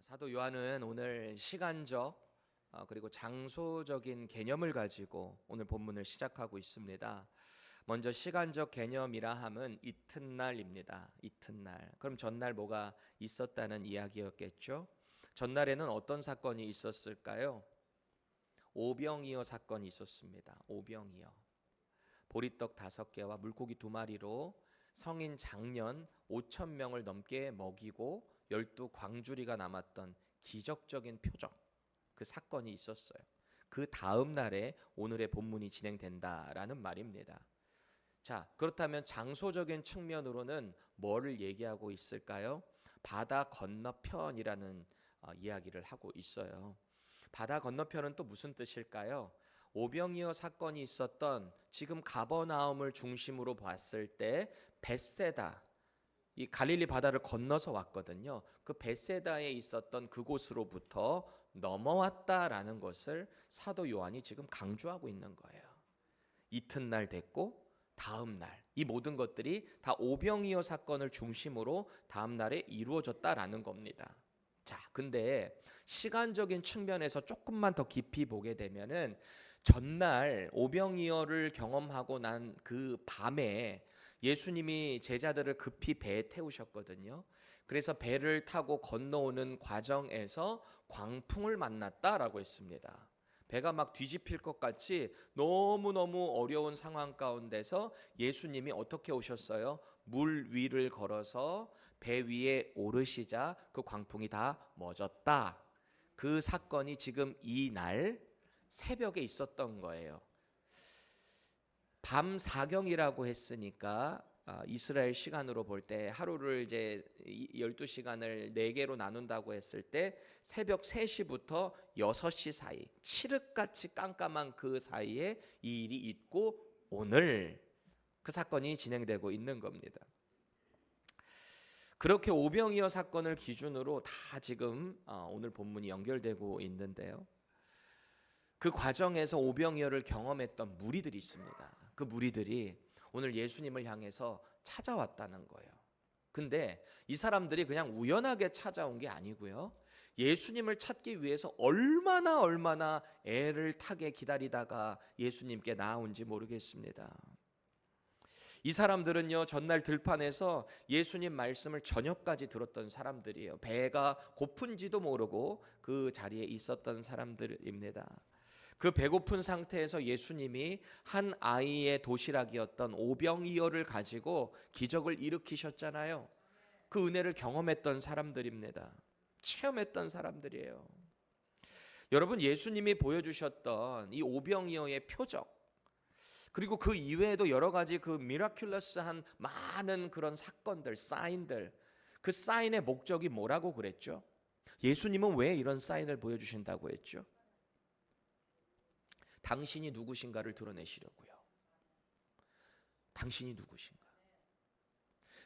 사도 요한은 오늘 시간적 그리고 장소적인 개념을 가지고 오늘 본문을 시작하고 있습니다. 먼저 시간적 개념이라 함은 이튿날입니다. 이튿날. 그럼 전날 뭐가 있었다는 이야기였겠죠? 전날에는 어떤 사건이 있었을까요? 오병이어 사건이 있었습니다. 오병이어. 보리떡 5개와 물고기 2마리로 성인 장년 5천 명을 넘게 먹이고 12광주리가 남았던 기적적인 표적, 그 사건이 있었어요. 그 다음 날에 오늘의 본문이 진행된다라는 말입니다. 자, 그렇다면 장소적인 측면으로는 뭐를 얘기하고 있을까요? 바다 건너편이라는 이야기를 하고 있어요. 바다 건너편은 또 무슨 뜻일까요? 오병이어 사건이 있었던 지금 가버나움을 중심으로 봤을 때 벳세다, 이 갈릴리 바다를 건너서 왔거든요. 그 벳세다에 있었던 그곳으로부터 넘어왔다라는 것을 사도 요한이 지금 강조하고 있는 거예요. 이튿날 됐고 다음 날, 이 모든 것들이 다 오병이어 사건을 중심으로 다음 날에 이루어졌다라는 겁니다. 자, 근데 시간적인 측면에서 조금만 더 깊이 보게 되면은 전날 오병이어를 경험하고 난 그 밤에 예수님이 제자들을 급히 배에 태우셨거든요. 그래서 배를 타고 건너오는 과정에서 광풍을 만났다라고 했습니다. 배가 막 뒤집힐 것 같이 너무너무 어려운 상황 가운데서 예수님이 어떻게 오셨어요? 물 위를 걸어서 배 위에 오르시자 그 광풍이 다 멎었다. 그 사건이 지금 이 날 새벽에 있었던 거예요. 밤 사경이라고 했으니까 이스라엘 시간으로 볼 때 하루를 이제 12시간을 4개로 나눈다고 했을 때 새벽 3시부터 6시 사이, 칠흑같이 깜깜한 그 사이에 이 일이 있고 오늘 그 사건이 진행되고 있는 겁니다. 그렇게 오병이어 사건을 기준으로 다 지금 오늘 본문이 연결되고 있는데요. 그 과정에서 오병이어를 경험했던 무리들이 있습니다. 그 무리들이 오늘 예수님을 향해서 찾아왔다는 거예요. 근데 이 사람들이 그냥 우연하게 찾아온 게 아니고요. 예수님을 찾기 위해서 얼마나 애를 타게 기다리다가 예수님께 나아온지 모르겠습니다. 이 사람들은요, 전날 들판에서 예수님 말씀을 저녁까지 들었던 사람들이에요. 배가 고픈지도 모르고 그 자리에 있었던 사람들입니다. 그 배고픈 상태에서 예수님이 한 아이의 도시락이었던 오병이어를 가지고 기적을 일으키셨잖아요. 그 은혜를 경험했던 사람들입니다. 체험했던 사람들이에요. 여러분, 예수님이 보여주셨던 이 오병이어의 표적, 그리고 그 이외에도 여러 가지 그 미라큘러스한 많은 그런 사건들, 사인들, 그 사인의 목적이 뭐라고 그랬죠? 예수님은 왜 이런 사인을 보여주신다고 했죠? 당신이 누구신가를 드러내시려고요. 당신이 누구신가?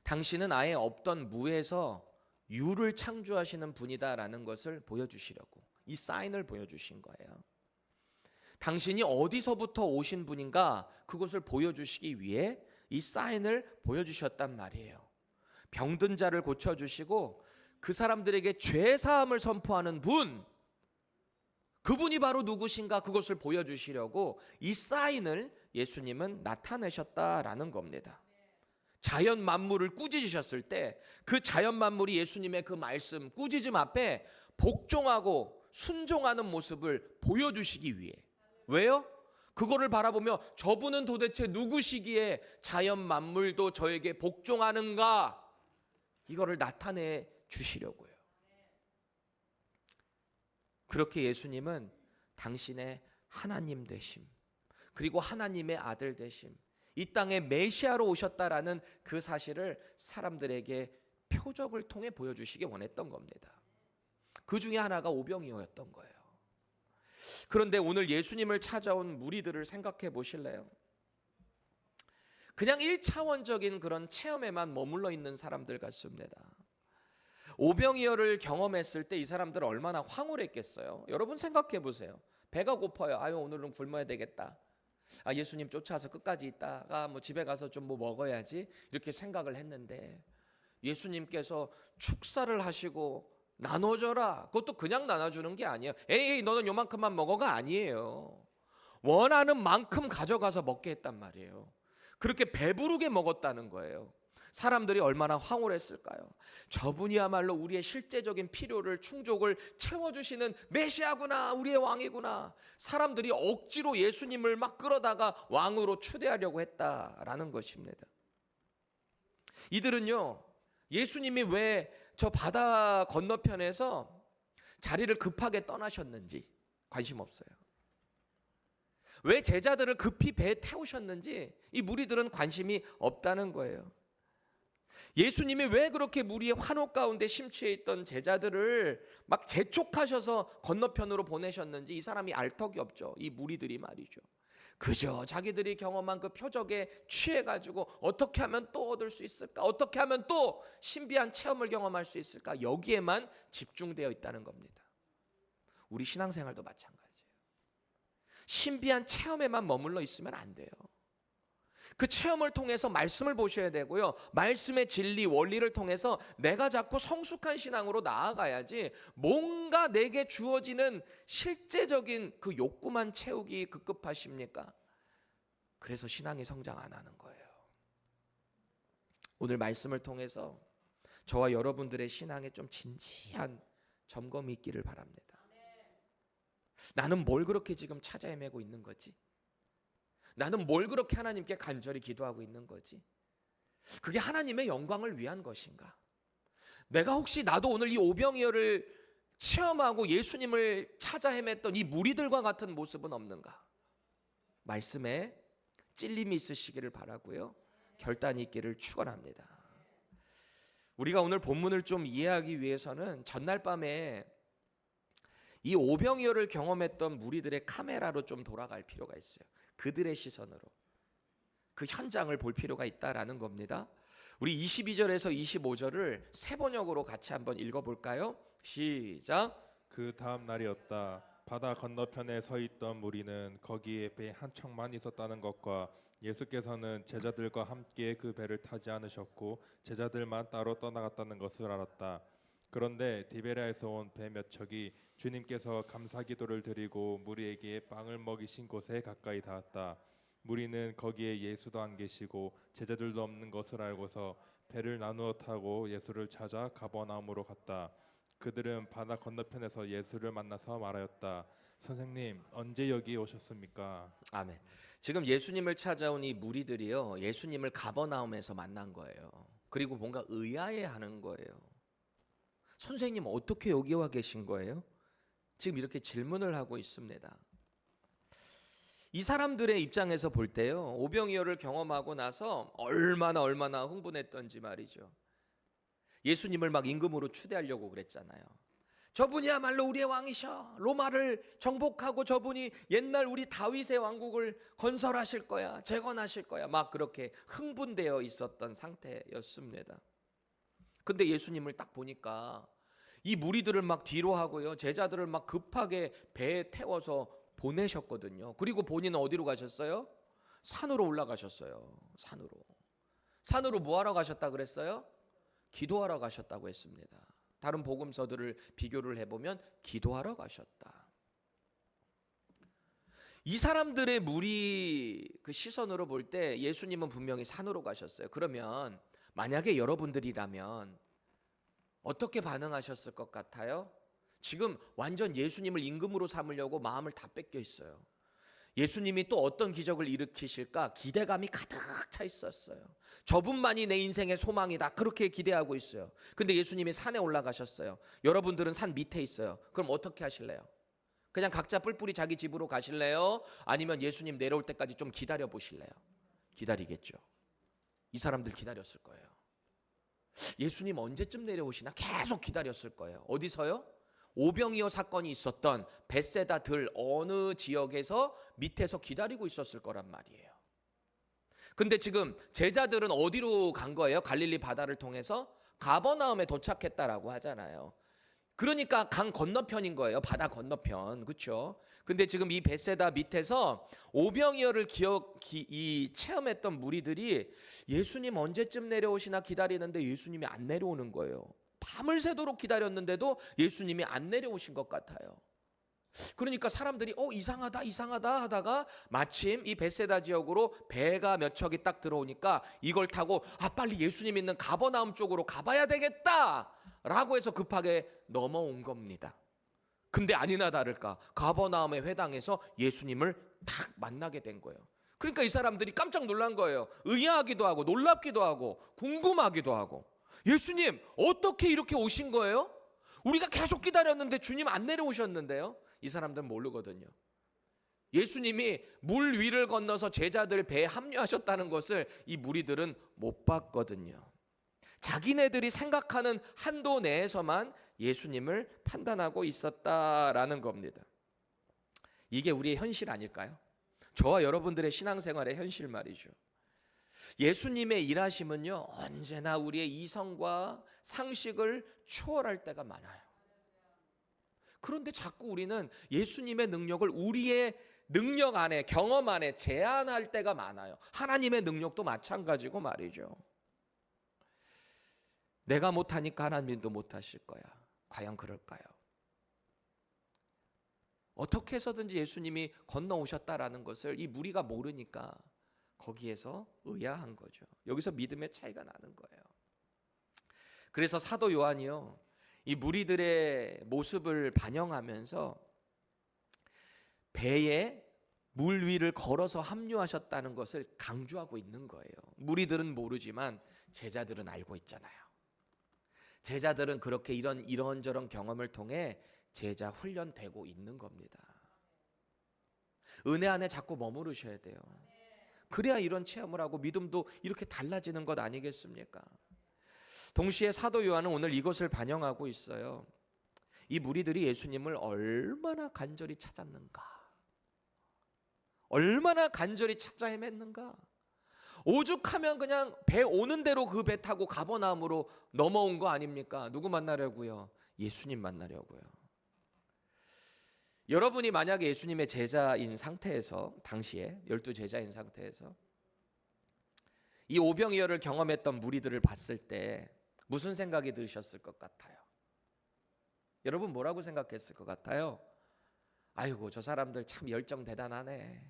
당신은 아예 없던 무에서 유를 창조하시는 분이다라는 것을 보여주시려고 이 사인을 보여주신 거예요. 당신이 어디서부터 오신 분인가 그것을 보여주시기 위해 이 사인을 보여주셨단 말이에요. 병든 자를 고쳐주시고 그 사람들에게 죄사함을 선포하는 분, 그분이 바로 누구신가 그것을 보여주시려고 이 사인을 예수님은 나타내셨다라는 겁니다. 자연 만물을 꾸짖으셨을 때 그 자연 만물이 예수님의 그 말씀 꾸짖음 앞에 복종하고 순종하는 모습을 보여주시기 위해. 왜요? 그거를 바라보며 저분은 도대체 누구시기에 자연 만물도 저에게 복종하는가, 이거를 나타내 주시려고요. 그렇게 예수님은 당신의 하나님 되심, 그리고 하나님의 아들 되심, 이 땅에 메시아로 오셨다라는 그 사실을 사람들에게 표적을 통해 보여주시기 원했던 겁니다. 그 중에 하나가 오병이어였던 거예요. 그런데 오늘 예수님을 찾아온 무리들을 생각해 보실래요? 그냥 1차원적인 그런 체험에만 머물러 있는 사람들 같습니다. 오병이어를 경험했을 때 이 사람들은 얼마나 황홀했겠어요. 여러분 생각해 보세요. 배가 고파요. 아유, 오늘은 굶어야 되겠다. 예수님 쫓아서 끝까지 있다가 집에 가서 좀 먹어야지, 이렇게 생각을 했는데 예수님께서 축사를 하시고 나눠줘라. 그것도 그냥 나눠주는 게 아니에요. 에이 너는 요만큼만 먹어가 아니에요. 원하는 만큼 가져가서 먹게 했단 말이에요. 그렇게 배부르게 먹었다는 거예요. 사람들이 얼마나 황홀했을까요? 저분이야말로 우리의 실제적인 필요를 충족을 채워주시는 메시아구나, 우리의 왕이구나. 사람들이 억지로 예수님을 막 끌어다가 왕으로 추대하려고 했다라는 것입니다. 이들은요, 예수님이 왜 저 바다 건너편에서 자리를 급하게 떠나셨는지 관심 없어요. 왜 제자들을 급히 배에 태우셨는지 이 무리들은 관심이 없다는 거예요. 예수님이 왜 그렇게 무리의 환호 가운데 심취해 있던 제자들을 막 재촉하셔서 건너편으로 보내셨는지 이 사람이 알 턱이 없죠. 이 무리들이 말이죠. 그저 자기들이 경험한 그 표적에 취해가지고 어떻게 하면 또 얻을 수 있을까? 어떻게 하면 또 신비한 체험을 경험할 수 있을까? 여기에만 집중되어 있다는 겁니다. 우리 신앙생활도 마찬가지예요. 신비한 체험에만 머물러 있으면 안 돼요. 그 체험을 통해서 말씀을 보셔야 되고요. 말씀의 진리, 원리를 통해서 내가 자꾸 성숙한 신앙으로 나아가야지 뭔가 내게 주어지는 실제적인 그 욕구만 채우기 급급하십니까? 그래서 신앙이 성장 안 하는 거예요. 오늘 말씀을 통해서 저와 여러분들의 신앙에 좀 진지한 점검이 있기를 바랍니다. 나는 뭘 그렇게 지금 찾아 헤매고 있는 거지? 나는 뭘 그렇게 하나님께 간절히 기도하고 있는 거지? 그게 하나님의 영광을 위한 것인가? 내가 혹시 나도 오늘 이 오병이어를 체험하고 예수님을 찾아 헤맸던 이 무리들과 같은 모습은 없는가? 말씀에 찔림이 있으시기를 바라고요. 결단이 있기를 축원합니다. 우리가 오늘 본문을 좀 이해하기 위해서는 전날 밤에 이 오병이어를 경험했던 무리들의 카메라로 좀 돌아갈 필요가 있어요. 그들의 시선으로 그 현장을 볼 필요가 있다라는 겁니다. 우리 22절에서 25절을 세 번역으로 같이 한번 읽어볼까요? 시작. 그 다음 날이었다. 바다 건너편에 서 있던 무리는 거기에 배 한 척만 있었다는 것과 예수께서는 제자들과 함께 그 배를 타지 않으셨고 제자들만 따로 떠나갔다는 것을 알았다. 그런데 디베랴에서 온 배 몇 척이 주님께서 감사기도를 드리고 무리에게 빵을 먹이신 곳에 가까이 닿았다. 무리는 거기에 예수도 안 계시고 제자들도 없는 것을 알고서 배를 나누어 타고 예수를 찾아 가버나움으로 갔다. 그들은 바다 건너편에서 예수를 만나서 말하였다. 선생님, 언제 여기 오셨습니까? 아멘. 지금 예수님을 찾아온 이 무리들이요, 예수님을 가버나움에서 만난 거예요. 그리고 뭔가 의아해하는 거예요. 선생님 어떻게 여기 와 계신 거예요? 지금 이렇게 질문을 하고 있습니다. 이 사람들의 입장에서 볼 때요, 오병이어를 경험하고 나서 얼마나 흥분했던지 말이죠. 예수님을 막 임금으로 추대하려고 그랬잖아요. 저분이야말로 우리의 왕이셔. 로마를 정복하고 저분이 옛날 우리 다윗의 왕국을 건설하실 거야. 재건하실 거야. 막 그렇게 흥분되어 있었던 상태였습니다. 근데 예수님을 딱 보니까 이 무리들을 막 뒤로 하고요, 제자들을 막 급하게 배에 태워서 보내셨거든요. 그리고 본인은 어디로 가셨어요? 산으로 올라가셨어요. 산으로 뭐 하러 가셨다 그랬어요? 기도하러 가셨다고 했습니다. 다른 복음서들을 비교를 해보면 기도하러 가셨다. 이 사람들의 무리 그 시선으로 볼 때 예수님은 분명히 산으로 가셨어요. 그러면 만약에 여러분들이라면 어떻게 반응하셨을 것 같아요? 지금 완전 예수님을 임금으로 삼으려고 마음을 다 뺏겨 있어요. 예수님이 또 어떤 기적을 일으키실까 기대감이 가득 차 있었어요. 저분만이 내 인생의 소망이다, 그렇게 기대하고 있어요. 근데 예수님이 산에 올라가셨어요. 여러분들은 산 밑에 있어요. 그럼 어떻게 하실래요? 그냥 각자 뿔뿔이 자기 집으로 가실래요? 아니면 예수님 내려올 때까지 좀 기다려 보실래요? 기다리겠죠. 이 사람들 기다렸을 거예요. 예수님 언제쯤 내려오시나 계속 기다렸을 거예요. 어디서요? 오병이어 사건이 있었던 벳세다 들 어느 지역에서 밑에서 기다리고 있었을 거란 말이에요. 근데 지금 제자들은 어디로 간 거예요? 갈릴리 바다를 통해서 가버나움에 도착했다라고 하잖아요. 그러니까 강 건너편인 거예요. 바다 건너편. 그렇죠? 근데 지금 이 벳세다 밑에서 오병이어를 체험했던 무리들이 예수님 언제쯤 내려오시나 기다리는데 예수님이 안 내려오는 거예요. 밤을 새도록 기다렸는데도 예수님이 안 내려오신 것 같아요. 그러니까 사람들이 이상하다 하다가 마침 이 벳세다 지역으로 배가 몇 척이 딱 들어오니까 이걸 타고 빨리 예수님 있는 가버나움 쪽으로 가봐야 되겠다라고 해서 급하게 넘어온 겁니다. 근데 아니나 다를까 가버나움의 회당에서 예수님을 딱 만나게 된 거예요. 그러니까 이 사람들이 깜짝 놀란 거예요. 의아하기도 하고 놀랍기도 하고 궁금하기도 하고, 예수님 어떻게 이렇게 오신 거예요? 우리가 계속 기다렸는데 주님 안 내려오셨는데요. 이 사람들은 모르거든요. 예수님이 물 위를 건너서 제자들 배에 합류하셨다는 것을 이 무리들은 못 봤거든요. 자기네들이 생각하는 한도 내에서만 예수님을 판단하고 있었다라는 겁니다. 이게 우리의 현실 아닐까요? 저와 여러분들의 신앙생활의 현실 말이죠. 예수님의 일하심은요, 언제나 우리의 이성과 상식을 초월할 때가 많아요. 그런데 자꾸 우리는 예수님의 능력을 우리의 능력 안에, 경험 안에 제한할 때가 많아요. 하나님의 능력도 마찬가지고 말이죠. 내가 못하니까 하나님도 못하실 거야. 과연 그럴까요? 어떻게 해서든지 예수님이 건너오셨다라는 것을 이 무리가 모르니까 거기에서 의아한 거죠. 여기서 믿음의 차이가 나는 거예요. 그래서 사도 요한이요, 이 무리들의 모습을 반영하면서 배에 물 위를 걸어서 합류하셨다는 것을 강조하고 있는 거예요. 무리들은 모르지만 제자들은 알고 있잖아요. 제자들은 그렇게 이런저런 경험을 통해 제자 훈련되고 있는 겁니다. 은혜 안에 자꾸 머무르셔야 돼요. 그래야 이런 체험을 하고 믿음도 이렇게 달라지는 것 아니겠습니까? 동시에 사도 요한은 오늘 이것을 반영하고 있어요. 이 무리들이 예수님을 얼마나 간절히 찾았는가, 얼마나 간절히 찾아 헤맸는가. 오죽하면 그냥 배 오는 대로 그 배 타고 가버나움으로 넘어온 거 아닙니까? 누구 만나려고요? 예수님 만나려고요. 여러분이 만약에 예수님의 제자인 상태에서, 당시에 12제자인 상태에서 이 오병이어를 경험했던 무리들을 봤을 때 무슨 생각이 드셨을 것 같아요? 여러분 뭐라고 생각했을 것 같아요? 아이고, 저 사람들 참 열정 대단하네.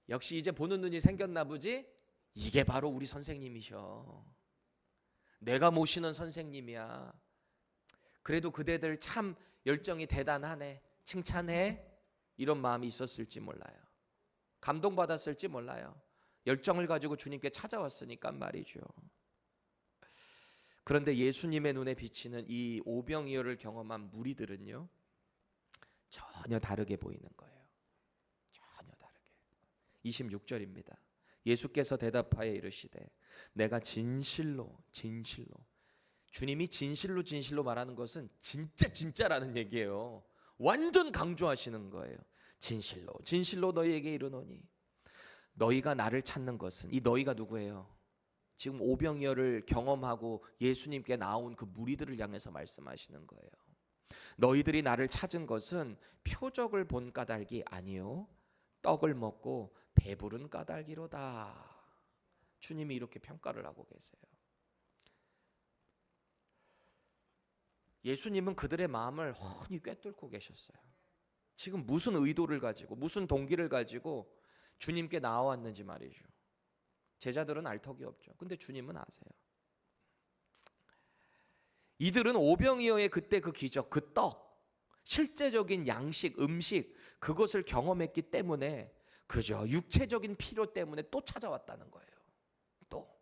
역시 이제 보는 눈이 생겼나 보지? 이게 바로 우리 선생님이셔. 내가 모시는 선생님이야. 그래도 그대들 참 열정이 대단하네. 칭찬해. 이런 마음이 있었을지 몰라요. 감동받았을지 몰라요. 열정을 가지고 주님께 찾아왔으니까 말이죠. 그런데 예수님의 눈에 비치는 이 오병이어를 경험한 무리들은요, 전혀 다르게 보이는 거예요. 전혀 다르게. 26절입니다. 예수께서 대답하여 이르시되 내가 진실로 주님이 진실로 말하는 것은 진짜라는 얘기예요. 완전 강조하시는 거예요. 진실로 너희에게 이르노니 너희가 나를 찾는 것은, 이 너희가 누구예요? 지금 오병이어를 경험하고 예수님께 나온 그 무리들을 향해서 말씀하시는 거예요. 너희들이 나를 찾은 것은 표적을 본 까닭이 아니요 떡을 먹고 배부른 까닭이로다. 주님이 이렇게 평가를 하고 계세요. 예수님은 그들의 마음을 훤히 꿰뚫고 계셨어요. 지금 무슨 의도를 가지고, 무슨 동기를 가지고 주님께 나왔는지 말이죠. 제자들은 알 턱이 없죠. 근데 주님은 아세요. 이들은 오병이어의 그때 그 기적, 그 떡, 실제적인 양식, 음식, 그것을 경험했기 때문에 그저 육체적인 필요 때문에 또 찾아왔다는 거예요. 또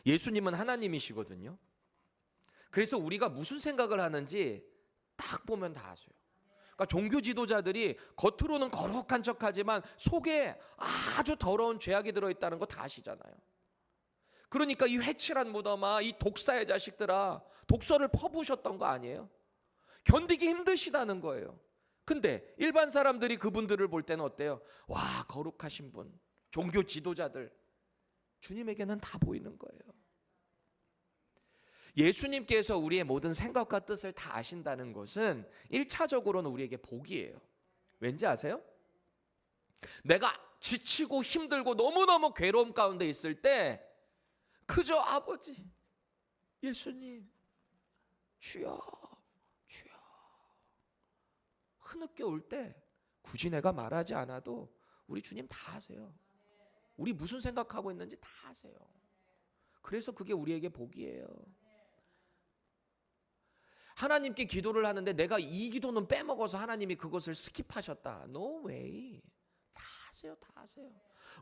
예수님은 하나님이시거든요. 그래서 우리가 무슨 생각을 하는지 딱 보면 다 아세요. 그러니까 종교 지도자들이 겉으로는 거룩한 척하지만 속에 아주 더러운 죄악이 들어있다는 거 다 아시잖아요. 그러니까 이 회칠한 무덤아, 이 독사의 자식들아, 독서를 퍼부으셨던 거 아니에요? 견디기 힘드시다는 거예요. 근데 일반 사람들이 그분들을 볼 때는 어때요? 와, 거룩하신 분, 종교 지도자들, 주님에게는 다 보이는 거예요. 예수님께서 우리의 모든 생각과 뜻을 다 아신다는 것은 1차적으로는 우리에게 복이에요. 왠지 아세요? 내가 지치고 힘들고 너무너무 괴로움 가운데 있을 때 그저 아버지, 예수님, 주여, 주여. 흐느껴 올 때 굳이 내가 말하지 않아도 우리 주님 다 아세요. 우리 무슨 생각하고 있는지 다 아세요. 그래서 그게 우리에게 복이에요. 하나님께 기도를 하는데 내가 이 기도는 빼먹어서 하나님이 그것을 스킵하셨다. No way. 다 아세요, 다 아세요.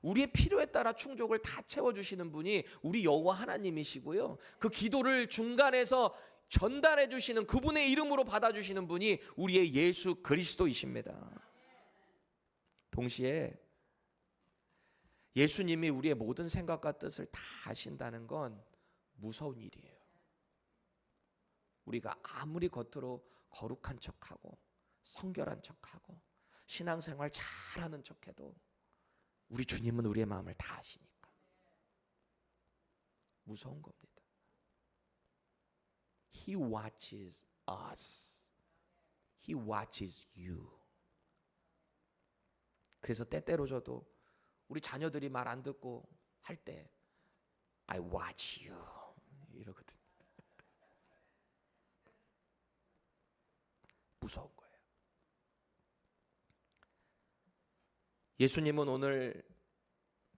우리의 필요에 따라 충족을 다 채워주시는 분이 우리 여호와 하나님이시고요. 그 기도를 중간에서 전달해 주시는 그분의 이름으로 받아주시는 분이 우리의 예수 그리스도이십니다. 동시에 예수님이 우리의 모든 생각과 뜻을 다 아신다는 건 무서운 일이에요. 우리가 아무리 겉으로 거룩한 척하고 성결한 척하고 신앙생활 잘하는 척해도 우리 주님은 우리의 마음을 다 아시니까 무서운 겁니다. He watches us. He watches you. 그래서 때때로 저도 우리 자녀들이 말 안 듣고 할 때 I watch you 이러거든요. 무서운 거예요. 예수님은 오늘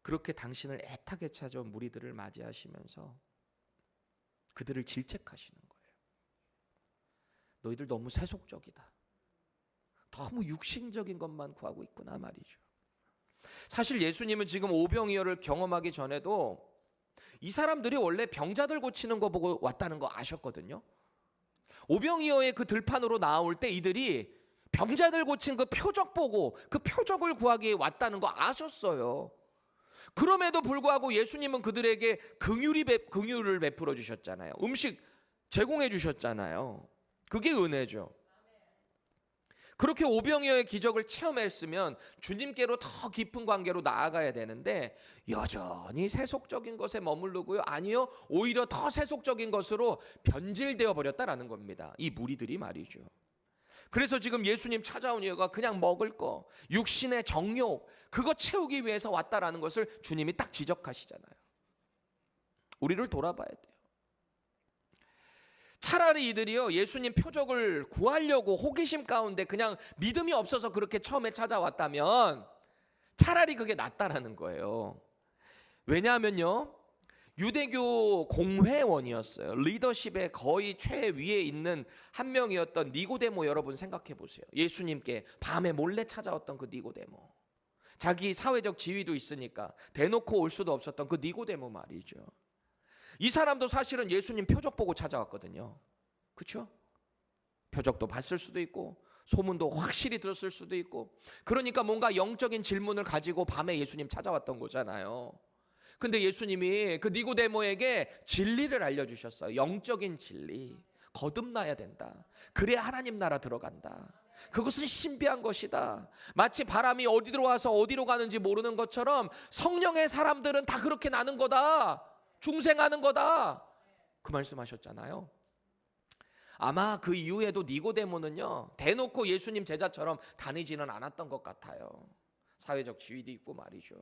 그렇게 당신을 애타게 찾아온 무리들을 맞이하시면서 그들을 질책하시는 거예요. 너희들 너무 세속적이다. 너무 육신적인 것만 구하고 있구나 말이죠. 사실 예수님은 지금 오병이어를 경험하기 전에도 이 사람들이 원래 병자들 고치는 거 보고 왔다는 거 아셨거든요. 오병이어의 그 들판으로 나올 때 이들이 병자들 고친 그 표적 보고 그 표적을 구하기 왔다는 거 아셨어요. 그럼에도 불구하고 예수님은 그들에게 긍휼을 베풀어 주셨잖아요. 음식 제공해 주셨잖아요. 그게 은혜죠. 그렇게 오병이어의 기적을 체험했으면 주님께로 더 깊은 관계로 나아가야 되는데 여전히 세속적인 것에 머무르고요. 아니요, 오히려 더 세속적인 것으로 변질되어 버렸다라는 겁니다. 이 무리들이 말이죠. 그래서 지금 예수님 찾아온 이유가 그냥 먹을 거, 육신의 정욕, 그거 채우기 위해서 왔다라는 것을 주님이 딱 지적하시잖아요. 우리를 돌아봐야 돼요. 차라리 이들이요 예수님 표적을 구하려고 호기심 가운데 그냥 믿음이 없어서 그렇게 처음에 찾아왔다면 차라리 그게 낫다라는 거예요. 왜냐하면요 유대교 공회원이었어요. 리더십의 거의 최위에 있는 한 명이었던 니고데모. 여러분 생각해 보세요. 예수님께 밤에 몰래 찾아왔던 그 니고데모. 자기 사회적 지위도 있으니까 대놓고 올 수도 없었던 그 니고데모 말이죠. 이 사람도 사실은 예수님 표적 보고 찾아왔거든요. 그렇죠? 표적도 봤을 수도 있고 소문도 확실히 들었을 수도 있고 그러니까 뭔가 영적인 질문을 가지고 밤에 예수님 찾아왔던 거잖아요. 근데 예수님이 그 니고데모에게 진리를 알려주셨어요. 영적인 진리. 거듭나야 된다. 그래야 하나님 나라 들어간다. 그것은 신비한 것이다. 마치 바람이 어디 들어와서 어디로 가는지 모르는 것처럼 성령의 사람들은 다 그렇게 나는 거다. 중생하는 거다. 그 말씀하셨잖아요. 아마 그 이후에도 니고데모는요 대놓고 예수님 제자처럼 다니지는 않았던 것 같아요. 사회적 지위도 있고 말이죠.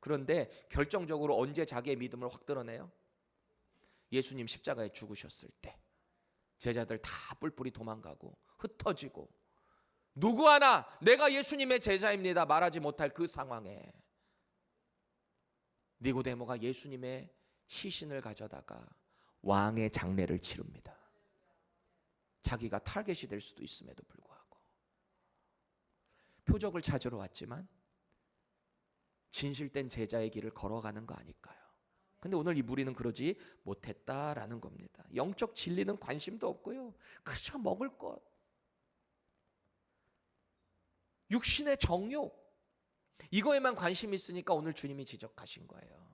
그런데 결정적으로 언제 자기의 믿음을 확 드러내요? 예수님 십자가에 죽으셨을 때 제자들 다 뿔뿔이 도망가고 흩어지고 누구 하나 내가 예수님의 제자입니다 말하지 못할 그 상황에 니고데모가 예수님의 시신을 가져다가 왕의 장례를 치릅니다. 자기가 타겟이 될 수도 있음에도 불구하고 표적을 찾으러 왔지만 진실된 제자의 길을 걸어가는 거 아닐까요? 근데 오늘 이 무리는 그러지 못했다라는 겁니다. 영적 진리는 관심도 없고요. 그저 먹을 것, 육신의 정욕, 이거에만 관심이 있으니까 오늘 주님이 지적하신 거예요.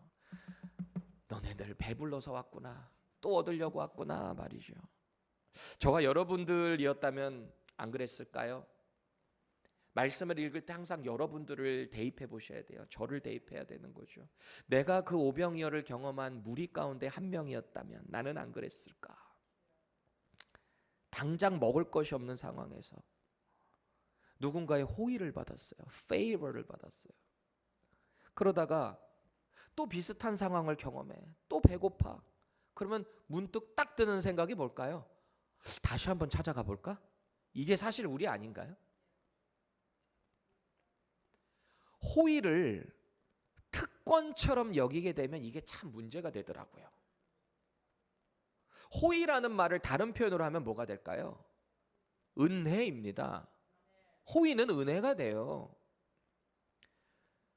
너네들 배불러서 왔구나. 또 얻으려고 왔구나 말이죠. 저와 여러분들이었다면 안 그랬을까요? 말씀을 읽을 때 항상 여러분들을 대입해 보셔야 돼요. 저를 대입해야 되는 거죠. 내가 그 오병이어를 경험한 무리 가운데 한 명이었다면 나는 안 그랬을까? 당장 먹을 것이 없는 상황에서 누군가의 호의를 받았어요. favor를 받았어요. 그러다가 또 비슷한 상황을 경험해. 또 배고파. 그러면 문득 딱 드는 생각이 뭘까요? 다시 한번 찾아가 볼까? 이게 사실 우리 아닌가요? 호의를 특권처럼 여기게 되면 이게 참 문제가 되더라고요. 호의라는 말을 다른 표현으로 하면 뭐가 될까요? 은혜입니다. 호의는 은혜가 돼요.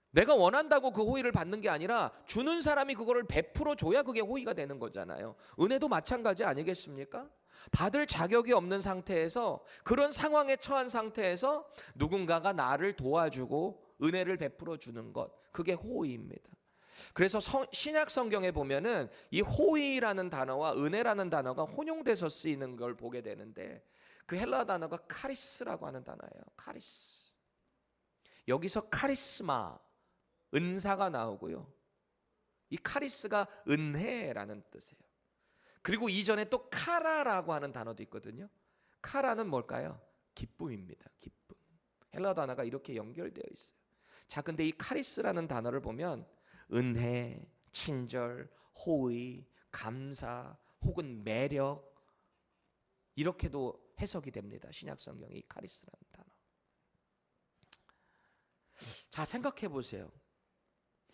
내가 원한다고 그 호의를 받는 게 아니라 주는 사람이 그거를 베풀어 줘야 그게 호의가 되는 거잖아요. 은혜도 마찬가지 아니겠습니까? 받을 자격이 없는 상태에서, 그런 상황에 처한 상태에서 누군가가 나를 도와주고 은혜를 베풀어 주는 것, 그게 호의입니다. 그래서 신약 성경에 보면은 이 호의라는 단어와 은혜라는 단어가 혼용돼서 쓰이는 걸 보게 되는데, 그 헬라 단어가 카리스라고 하는 단어예요. 카리스. 여기서 카리스마, 은사가 나오고요. 이 카리스가 은혜라는 뜻이에요. 그리고 이전에 또 카라라고 하는 단어도 있거든요. 카라는 뭘까요? 기쁨입니다. 기쁨. 헬라 단어가 이렇게 연결되어 있어요. 자, 근데 이 카리스라는 단어를 보면 은혜, 친절, 호의, 감사, 혹은 매력, 이렇게도 해석이 됩니다. 신약 성경의 이 카리스라는 단어. 자, 생각해 보세요.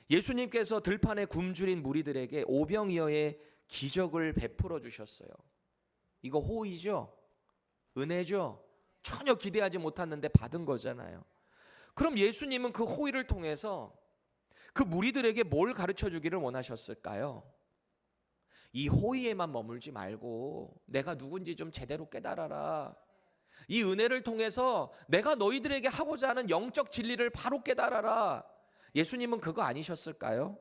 예수님께서 들판에 굶주린 무리들에게 오병이어의 기적을 베풀어 주셨어요. 이거 호의죠? 은혜죠? 전혀 기대하지 못했는데 받은 거잖아요. 그럼 예수님은 그 호의를 통해서 그 무리들에게 뭘 가르쳐 주기를 원하셨을까요? 이 호의에만 머물지 말고 내가 누군지 좀 제대로 깨달아라. 이 은혜를 통해서 내가 너희들에게 하고자 하는 영적 진리를 바로 깨달아라. 예수님은 그거 아니셨을까요?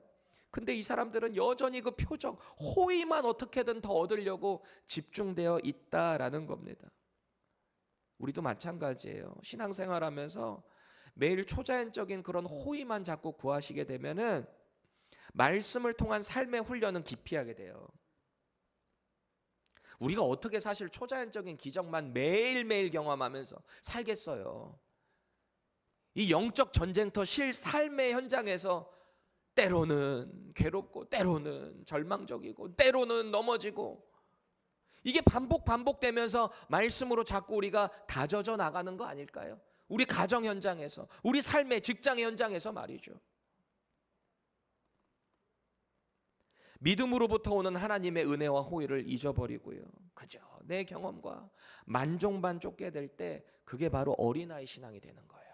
근데 이 사람들은 여전히 그 표적, 호의만 어떻게든 더 얻으려고 집중되어 있다라는 겁니다. 우리도 마찬가지예요. 신앙생활하면서 매일 초자연적인 그런 호의만 자꾸 구하시게 되면은 말씀을 통한 삶의 훈련은 기피하게 돼요. 우리가 어떻게 사실 초자연적인 기적만 매일매일 경험하면서 살겠어요. 이 영적 전쟁터 삶의 현장에서 때로는 괴롭고 때로는 절망적이고 때로는 넘어지고, 이게 반복되면서 말씀으로 자꾸 우리가 다져져 나가는 거 아닐까요? 우리 가정 현장에서, 우리 삶의 직장 현장에서 말이죠. 믿음으로부터 오는 하나님의 은혜와 호의를 잊어버리고요, 그저 내 경험과 만종반 쫓게 될 때 그게 바로 어린아이 신앙이 되는 거예요.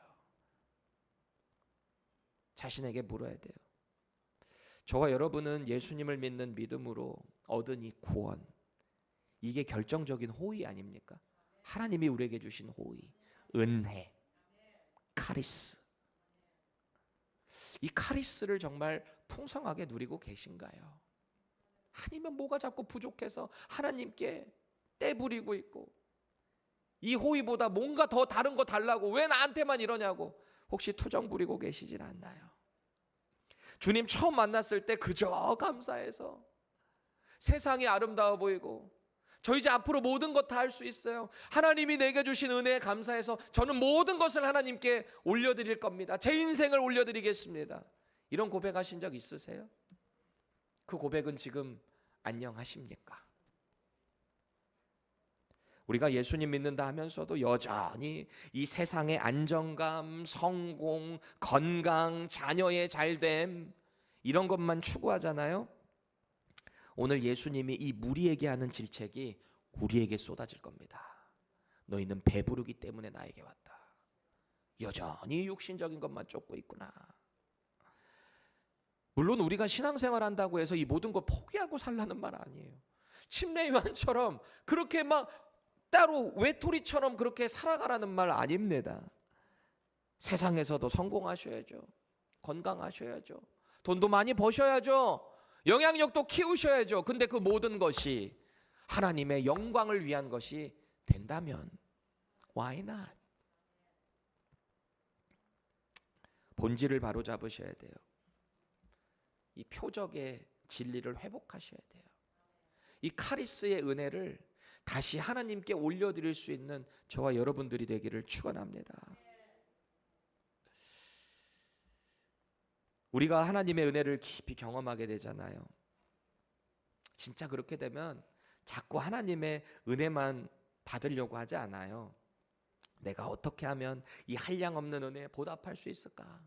자신에게 물어야 돼요. 저와 여러분은 예수님을 믿는 믿음으로 얻은 이 구원, 이게 결정적인 호의 아닙니까? 하나님이 우리에게 주신 호의, 은혜, 카리스. 이 카리스를 정말 풍성하게 누리고 계신가요? 아니면 뭐가 자꾸 부족해서 하나님께 떼부리고 있고, 이 호의보다 뭔가 더 다른 거 달라고, 왜 나한테만 이러냐고 혹시 투정 부리고 계시질 않나요? 주님 처음 만났을 때 그저 감사해서 세상이 아름다워 보이고, 저 이제 앞으로 모든 것 다 할 수 있어요, 하나님이 내게 주신 은혜에 감사해서 저는 모든 것을 하나님께 올려드릴 겁니다, 제 인생을 올려드리겠습니다, 이런 고백하신 적 있으세요? 그 고백은 지금 안녕하십니까? 우리가 예수님 믿는다 하면서도 여전히 이 세상의 안정감, 성공, 건강, 자녀의 잘됨, 이런 것만 추구하잖아요. 오늘 예수님이 이 무리에게 하는 질책이 우리에게 쏟아질 겁니다. 너희는 배부르기 때문에 나에게 왔다. 여전히 육신적인 것만 쫓고 있구나. 물론 우리가 신앙생활 한다고 해서 이 모든 걸 포기하고 살라는 말 아니에요. 침례 요한처럼 그렇게 막 따로 외톨이처럼 그렇게 살아가라는 말 아닙니다. 세상에서도 성공하셔야죠, 건강하셔야죠, 돈도 많이 버셔야죠, 영향력도 키우셔야죠. 근데 그 모든 것이 하나님의 영광을 위한 것이 된다면 why not? 본질을 바로 잡으셔야 돼요. 이 표적의 진리를 회복하셔야 돼요. 이 카리스의 은혜를 다시 하나님께 올려드릴 수 있는 저와 여러분들이 되기를 축원합니다. 우리가 하나님의 은혜를 깊이 경험하게 되잖아요. 진짜 그렇게 되면 자꾸 하나님의 은혜만 받으려고 하지 않아요. 내가 어떻게 하면 이 한량없는 은혜에 보답할 수 있을까?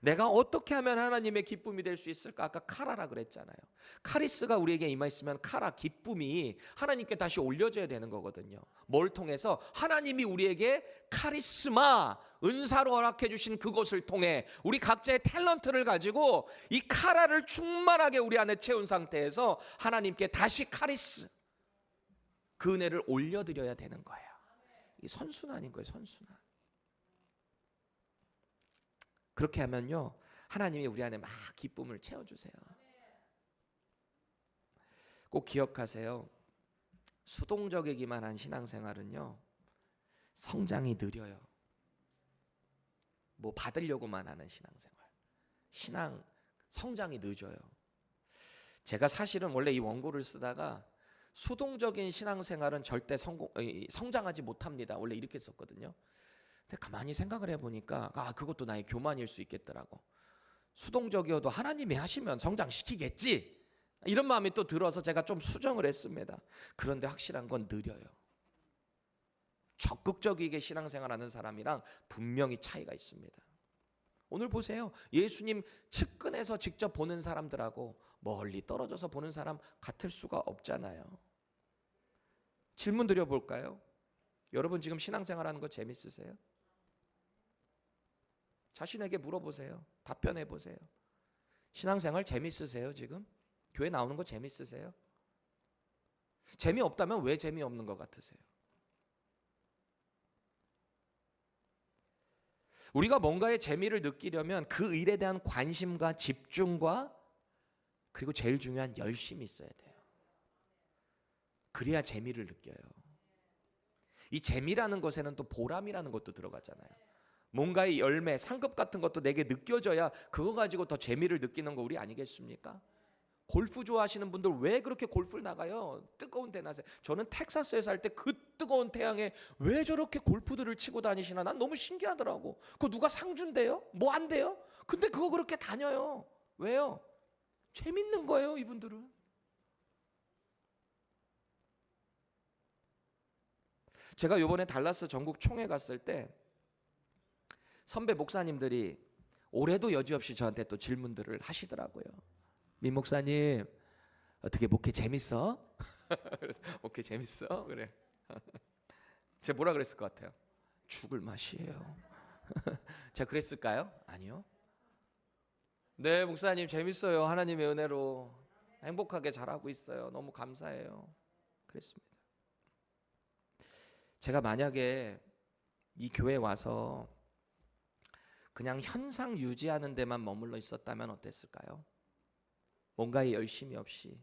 내가 어떻게 하면 하나님의 기쁨이 될 수 있을까? 아까 카라라 그랬잖아요. 카리스가 우리에게 임하있으면 카라, 기쁨이 하나님께 다시 올려져야 되는 거거든요. 뭘 통해서? 하나님이 우리에게 카리스마, 은사로 허락해 주신 그것을 통해 우리 각자의 탤런트를 가지고 이 카라를 충만하게 우리 안에 채운 상태에서 하나님께 다시 카리스, 그 은혜를 올려드려야 되는 거예요. 이 선순환인 거예요. 선순환. 그렇게 하면요, 하나님이 우리 안에 막 기쁨을 채워주세요. 꼭 기억하세요. 수동적이기만 한 신앙생활은요, 성장이 느려요. 뭐 받으려고만 하는 신앙생활, 성장이 늦어요. 제가 사실은 원래 이 원고를 쓰다가 수동적인 신앙생활은 절대 성장하지 못합니다, 원래 이렇게 썼거든요. 근데 가만히 생각을 해보니까 그것도 나의 교만일 수 있겠더라고. 수동적이어도 하나님이 하시면 성장시키겠지, 이런 마음이 또 들어서 제가 좀 수정을 했습니다. 그런데 확실한 건 느려요. 적극적이게 신앙생활하는 사람이랑 분명히 차이가 있습니다. 오늘 보세요. 예수님 측근에서 직접 보는 사람들하고 멀리 떨어져서 보는 사람 같을 수가 없잖아요. 질문 드려볼까요? 여러분 지금 신앙생활하는 거 재밌으세요? 자신에게 물어보세요. 답변해보세요. 신앙생활 재밌으세요 지금? 교회 나오는 거 재밌으세요? 재미없다면 왜 재미없는 것 같으세요? 우리가 뭔가의 재미를 느끼려면 그 일에 대한 관심과 집중과 그리고 제일 중요한 열심이 있어야 돼요. 그래야 재미를 느껴요. 이 재미라는 것에는 또 보람이라는 것도 들어가잖아요. 뭔가의 열매, 상급 같은 것도 내게 느껴져야 그거 가지고 더 재미를 느끼는 거 우리 아니겠습니까? 골프 좋아하시는 분들 왜 그렇게 골프를 나가요? 뜨거운 대낮에. 저는 텍사스에 살 때 그 뜨거운 태양에 왜 저렇게 골프들을 치고 다니시나 난 너무 신기하더라고. 그거 누가 상 준대요? 뭐 안 돼요? 근데 그거 그렇게 다녀요. 왜요? 재밌는 거예요, 이분들은. 제가 이번에 달라스 전국 총회 갔을 때 선배 목사님들이 올해도 여지없이 저한테 또 질문들을 하시더라고요. 민 목사님, 어떻게 목회 재밌어? 그래서 목회 재밌어? 그래. 제가 뭐라 그랬을 것 같아요? 죽을 맛이에요. 제가 그랬을까요? 아니요. 네, 목사님 재밌어요. 하나님의 은혜로 행복하게 잘하고 있어요. 너무 감사해요. 그랬습니다. 제가 만약에 이 교회에 와서 그냥 현상 유지하는 데만 머물러 있었다면 어땠을까요? 뭔가에 열심이 없이.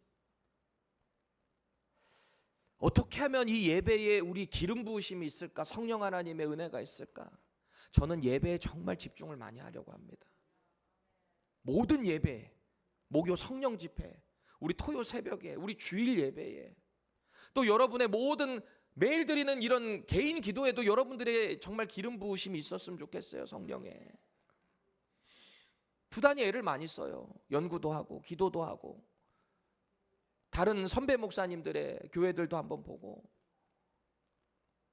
어떻게 하면 이 예배에 우리 기름 부으심이 있을까? 성령 하나님의 은혜가 있을까? 저는 예배에 정말 집중을 많이 하려고 합니다. 모든 예배, 목요 성령 집회, 우리 토요 새벽에, 우리 주일 예배에, 또 여러분의 모든 매일 드리는 이런 개인 기도에도 여러분들의 정말 기름 부으심이 있었으면 좋겠어요. 성령에. 부단히 애를 많이 써요. 연구도 하고 기도도 하고 다른 선배 목사님들의 교회들도 한번 보고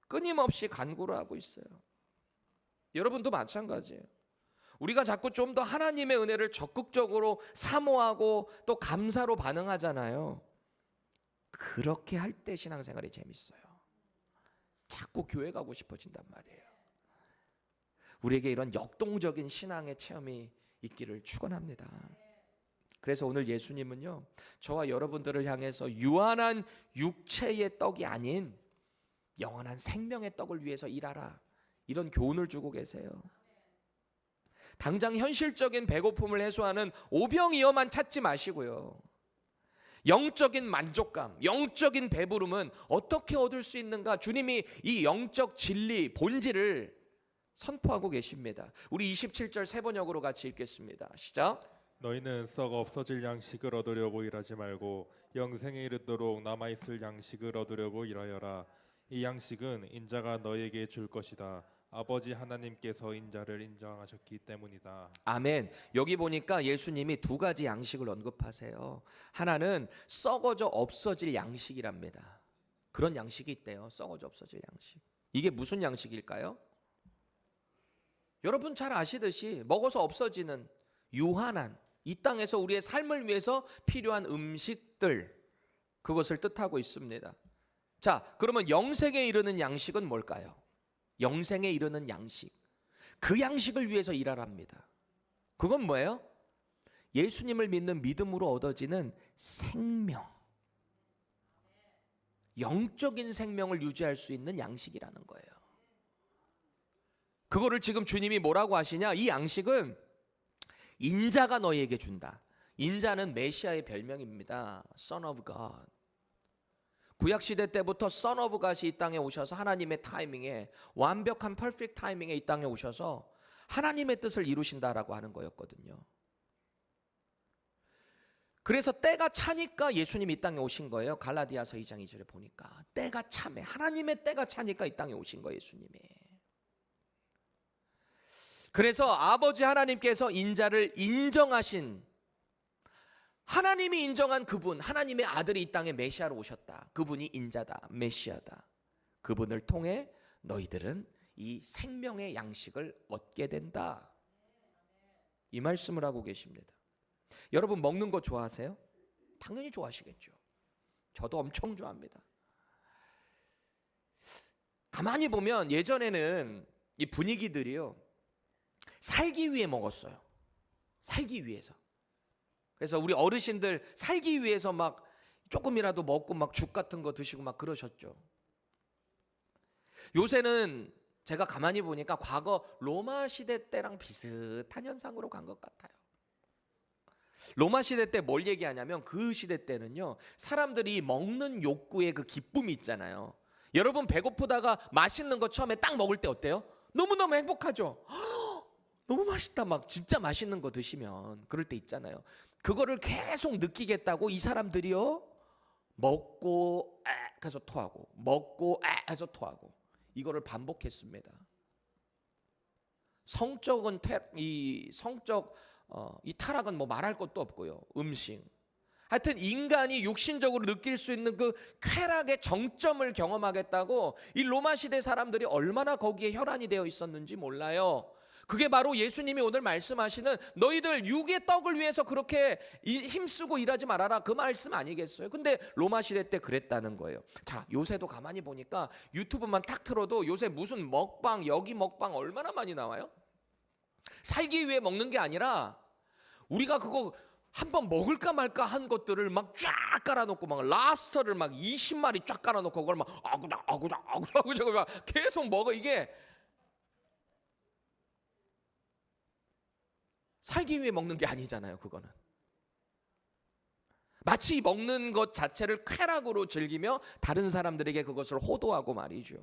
끊임없이 간구를 하고 있어요. 여러분도 마찬가지예요. 우리가 자꾸 좀 더 하나님의 은혜를 적극적으로 사모하고 또 감사로 반응하잖아요. 그렇게 할 때 신앙생활이 재밌어요. 자꾸 교회 가고 싶어진단 말이에요. 우리에게 이런 역동적인 신앙의 체험이 있기를 축원합니다. 그래서 오늘 예수님은요, 저와 여러분들을 향해서 유한한 육체의 떡이 아닌 영원한 생명의 떡을 위해서 일하라, 이런 교훈을 주고 계세요. 당장 현실적인 배고픔을 해소하는 오병이어만 찾지 마시고요, 영적인 만족감, 영적인 배부름은 어떻게 얻을 수 있는가? 주님이 이 영적 진리, 본질을 선포하고 계십니다. 우리 27절 세 번역으로 같이 읽겠습니다. 시작. 너희는 썩어 없어질 양식을 얻으려고 일하지 말고 영생에 이르도록 남아있을 양식을 얻으려고 일하여라. 이 양식은 인자가 너희에게 줄 것이다. 아버지 하나님께서 인자를 인정하셨기 때문이다. 아멘. 여기 보니까 예수님이 두 가지 양식을 언급하세요. 하나는 썩어져 없어질 양식이랍니다. 그런 양식이 있대요. 썩어져 없어질 양식. 이게 무슨 양식일까요? 여러분 잘 아시듯이 먹어서 없어지는 유한한 이 땅에서 우리의 삶을 위해서 필요한 음식들, 그것을 뜻하고 있습니다. 자, 그러면 영생에 이르는 양식은 뭘까요? 영생에 이르는 양식. 그 양식을 위해서 일하랍니다. 그건 뭐예요? 예수님을 믿는 믿음으로 얻어지는 생명. 영적인 생명을 유지할 수 있는 양식이라는 거예요. 그거를 지금 주님이 뭐라고 하시냐? 이 양식은 인자가 너희에게 준다. 인자는 메시아의 별명입니다. Son of God. 구약 시대 때부터 Son of God이 이 땅에 오셔서 하나님의 타이밍에 완벽한 퍼펙트 타이밍에 이 땅에 오셔서 하나님의 뜻을 이루신다라고 하는 거였거든요. 그래서 때가 차니까 예수님이 이 땅에 오신 거예요. 갈라디아서 2장 2절에 보니까 때가 차매 하나님의 때가 차니까 이 땅에 오신 거예요. 예수님이. 그래서 아버지 하나님께서 인자를 인정하신, 하나님이 인정한 그분, 하나님의 아들이 이 땅에 메시아로 오셨다. 그분이 인자다, 메시아다. 그분을 통해 너희들은 이 생명의 양식을 얻게 된다. 이 말씀을 하고 계십니다. 여러분 먹는 거 좋아하세요? 당연히 좋아하시겠죠. 저도 엄청 좋아합니다. 가만히 보면 예전에는 이 분위기들이요, 살기 위해 먹었어요. 살기 위해서. 그래서 우리 어르신들 살기 위해서 막 조금이라도 먹고 막 죽 같은 거 드시고 막 그러셨죠. 요새는 제가 가만히 보니까 과거 로마 시대 때랑 비슷한 현상으로 간 것 같아요. 로마 시대 때 뭘 얘기하냐면 그 시대 때는요, 사람들이 먹는 욕구의 그 기쁨이 있잖아요. 여러분 배고프다가 맛있는 거 처음에 딱 먹을 때 어때요? 너무너무 행복하죠. 너무 맛있다, 막 진짜 맛있는 거 드시면 그럴 때 있잖아요. 그거를 계속 느끼겠다고 이 사람들이요, 먹고 해서 토하고 먹고 해서 토하고 이거를 반복했습니다. 성적인 이 타락은 뭐 말할 것도 없고요. 음식. 하여튼 인간이 육신적으로 느낄 수 있는 그 쾌락의 정점을 경험하겠다고 이 로마 시대 사람들이 얼마나 거기에 혈안이 되어 있었는지 몰라요. 그게 바로 예수님이 오늘 말씀하시는 너희들 육의 떡을 위해서 그렇게 힘쓰고 일하지 말아라, 그 말씀 아니겠어요? 근데 로마 시대 때 그랬다는 거예요. 자, 요새도 가만히 보니까 유튜브만 딱 틀어도 요새 무슨 먹방, 여기 먹방 얼마나 많이 나와요? 살기 위해 먹는 게 아니라 우리가 그거 한번 먹을까 말까 한 것들을 막 쫙 깔아놓고, 막 랍스터를 막 20마리 쫙 깔아놓고 그걸 막 아구작 막 계속 먹어. 이게 살기 위해 먹는 게 아니잖아요. 그거는 마치 먹는 것 자체를 쾌락으로 즐기며 다른 사람들에게 그것을 호도하고 말이죠.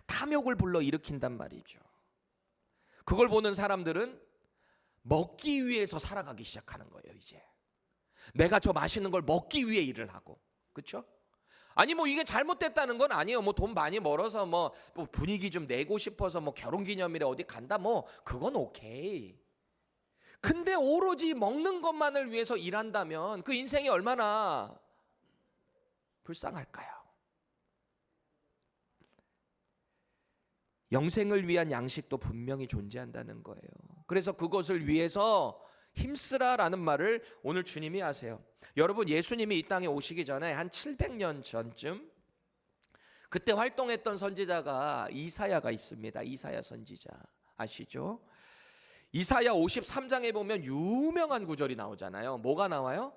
탐욕을 불러일으킨단 말이죠. 그걸 보는 사람들은 먹기 위해서 살아가기 시작하는 거예요. 이제 내가 저 맛있는 걸 먹기 위해 일을 하고, 그렇죠? 아니 뭐 이게 잘못됐다는 건 아니에요. 뭐 돈 많이 벌어서 뭐 분위기 좀 내고 싶어서 뭐 결혼기념일에 어디 간다, 뭐 그건 오케이. 근데 오로지 먹는 것만을 위해서 일한다면 그 인생이 얼마나 불쌍할까요? 영생을 위한 양식도 분명히 존재한다는 거예요. 그래서 그것을 위해서 힘쓰라라는 말을 오늘 주님이 하세요. 여러분, 예수님이 이 땅에 오시기 전에 한 700년 전쯤 그때 활동했던 선지자가 이사야가 있습니다. 이사야 선지자 아시죠? 이사야 53장에 보면 유명한 구절이 나오잖아요. 뭐가 나와요?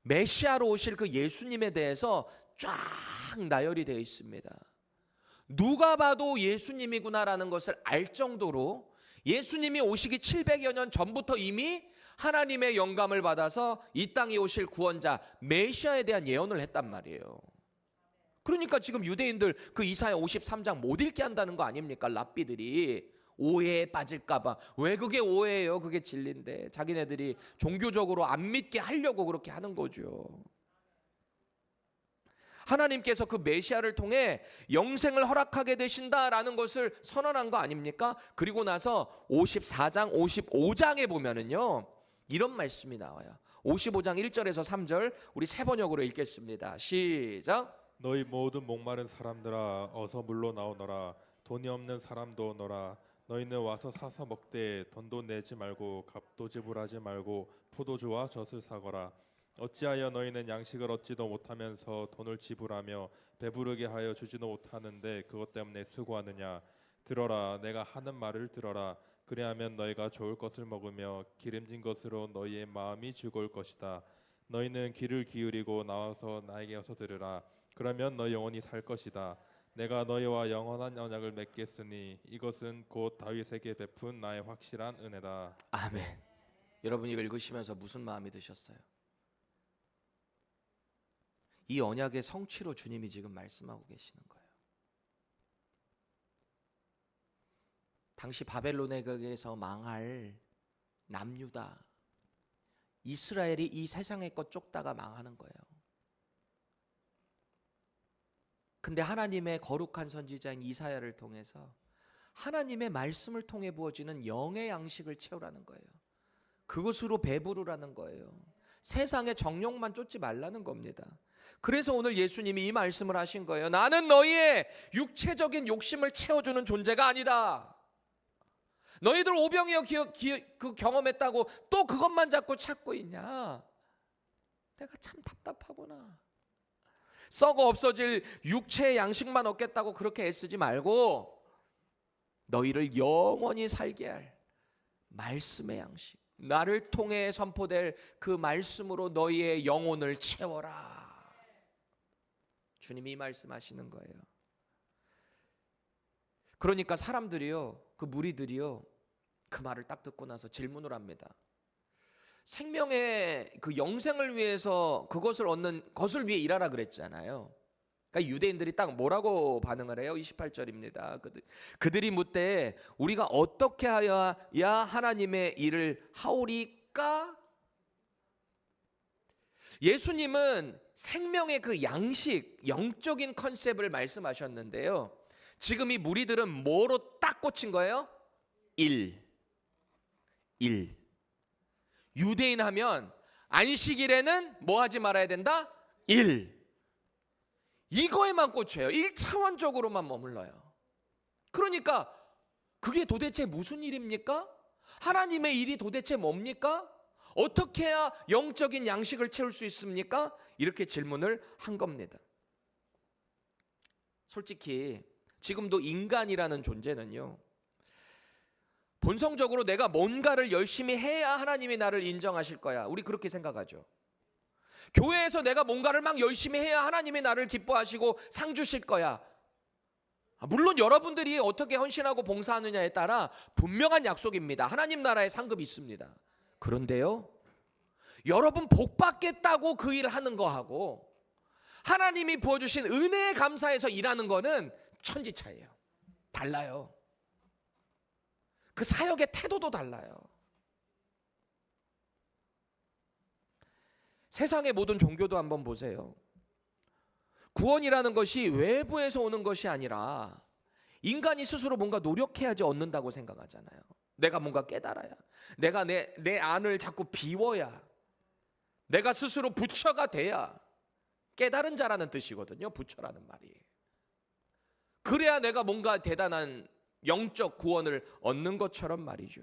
메시아로 오실 그 예수님에 대해서 쫙 나열이 되어 있습니다. 누가 봐도 예수님이구나라는 것을 알 정도로 예수님이 오시기 700여 년 전부터 이미 하나님의 영감을 받아서 이 땅에 오실 구원자 메시아에 대한 예언을 했단 말이에요. 그러니까 지금 유대인들 그 이사야 53장 못 읽게 한다는 거 아닙니까? 랍비들이 오해에 빠질까 봐. 왜 그게 오해예요? 그게 진리인데 자기네들이 종교적으로 안 믿게 하려고 그렇게 하는 거죠. 하나님께서 그 메시아를 통해 영생을 허락하게 되신다라는 것을 선언한 거 아닙니까? 그리고 나서 54장, 55장에 보면은요, 이런 말씀이 나와요. 55장 1절에서 3절 우리 세 번역으로 읽겠습니다. 시작. 너희 모든 목마른 사람들아 어서 물로 나오너라. 돈이 없는 사람도 오너라. 너희는 와서 사서 먹되 돈도 내지 말고 값도 지불하지 말고 포도주와 젖을 사거라. 어찌하여 너희는 양식을 얻지도 못하면서 돈을 지불하며 배부르게 하여 주지도 못하는데 그것 때문에 수고하느냐. 들어라, 내가 하는 말을 들어라. 그리하면 너희가 좋을 것을 먹으며 기름진 것으로 너희의 마음이 즐거울 것이다. 너희는 귀를 기울이고 나와서 나에게 어서 들으라. 그러면 너희 영혼이 살 것이다. 내가 너희와 영원한 언약을 맺겠으니 이것은 곧 다윗에게 베푼 나의 확실한 은혜다. 아멘. 여러분 이거 읽으시면서 무슨 마음이 드셨어요? 이 언약의 성취로 주님이 지금 말씀하고 계시는 거예요. 당시 바벨론에게서 망할 남유다, 이스라엘이 이 세상의 것 쫓다가 망하는 거예요. 근데 하나님의 거룩한 선지자인 이사야를 통해서 하나님의 말씀을 통해 부어지는 영의 양식을 채우라는 거예요. 그것으로 배부르라는 거예요. 세상의 정욕만 쫓지 말라는 겁니다. 그래서 오늘 예수님이 이 말씀을 하신 거예요. 나는 너희의 육체적인 욕심을 채워주는 존재가 아니다. 너희들 오병이어 그 경험했다고 또 그것만 자꾸 찾고 있냐? 내가 참 답답하구나. 썩어 없어질 육체의 양식만 얻겠다고 그렇게 애쓰지 말고 너희를 영원히 살게 할 말씀의 양식, 나를 통해 선포될 그 말씀으로 너희의 영혼을 채워라. 주님이 말씀하시는 거예요. 그러니까 사람들이요, 그 무리들이요, 그 말을 딱 듣고 나서 질문을 합니다. 생명의 그 영생을 위해서 그것을 얻는 것을 위해 일하라 그랬잖아요. 그러니까 유대인들이 딱 뭐라고 반응을 해요? 28절입니다. 그들이 묻되 우리가 어떻게 하여야 하나님의 일을 하오리까? 예수님은 생명의 그 양식, 영적인 컨셉을 말씀하셨는데요. 지금 이 무리들은 뭐로 딱 꽂힌 거예요? 일. 유대인 하면 안식일에는 뭐 하지 말아야 된다? 일. 이거에만 꽂혀요. 1차원적으로만 머물러요. 그러니까 그게 도대체 무슨 일입니까? 하나님의 일이 도대체 뭡니까? 어떻게 해야 영적인 양식을 채울 수 있습니까? 이렇게 질문을 한 겁니다. 솔직히 지금도 인간이라는 존재는요, 본성적으로 내가 뭔가를 열심히 해야 하나님이 나를 인정하실 거야. 우리 그렇게 생각하죠. 교회에서 내가 뭔가를 막 열심히 해야 하나님이 나를 기뻐하시고 상 주실 거야. 물론 여러분들이 어떻게 헌신하고 봉사하느냐에 따라 분명한 약속입니다. 하나님 나라의 상급이 있습니다. 그런데요, 여러분 복 받겠다고 그 일을 하는 거하고 하나님이 부어주신 은혜에 감사해서 일하는 거는 천지 차이예요. 달라요. 그 사역의 태도도 달라요. 세상의 모든 종교도 한번 보세요. 구원이라는 것이 외부에서 오는 것이 아니라 인간이 스스로 뭔가 노력해야지 얻는다고 생각하잖아요. 내가 뭔가 깨달아야, 내가 내 안을 자꾸 비워야, 내가 스스로 부처가 돼야 깨달은 자라는 뜻이거든요. 부처라는 말이. 그래야 내가 뭔가 대단한 영적 구원을 얻는 것처럼 말이죠.